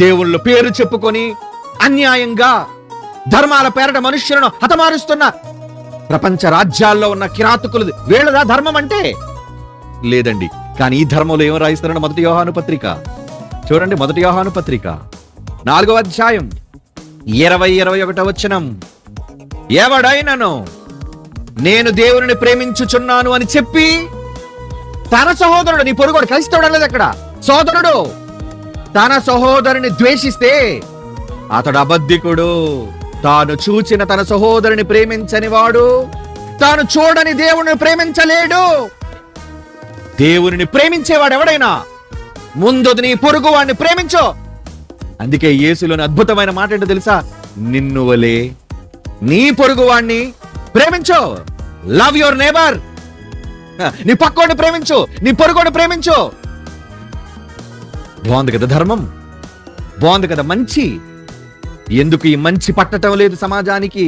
దేవుళ్ళ పేరు చెప్పుకొని అన్యాయంగా ధర్మాల పేరట మనుష్యులను హతమారుస్తున్న ప్రపంచ రాజ్యాల్లో ఉన్న కిరాతకులు వీళ్ళదా ధర్మం అంటే? లేదండి. కానీ ఈ ధర్మంలో ఏం రాయిస్తారని మొదటి యోహాను పత్రిక చూడండి. మొదటి యోహాను పత్రిక 4వ అధ్యాయం 20-21 వచనం. ఎవడైనను నేను దేవుని ప్రేమించుచున్నాను అని చెప్పి తన సహోదరుడు, నీ పొరుగుడు క్రైస్తవుడు అనేది అక్కడ సోదరుడు, తన సహోదరుని ద్వేషిస్తే అతడు అబద్ధికుడు. తాను చూచిన తన సహోదరుని ప్రేమించని వాడు తాను చూడని దేవుని ప్రేమించలేడు. దేవుని ప్రేమించేవాడు ఎవడైనా ముందు నీ పొరుగు వాడిని ప్రేమించు. అందుకే యేసులోని అద్భుతమైన మాట ఏంటో తెలుసా? నిన్ను వలే నీ పొరుగు వాడిని ప్రేమించు. Love your neighbour. నీ పక్కోడిని ప్రేమించు, నీ పొరుగుని ప్రేమించు. బాగుంది కదా ధర్మం, బాగుంది కదా మంచి. ఎందుకు ఈ మంచి పట్టటం లేదు సమాజానికి?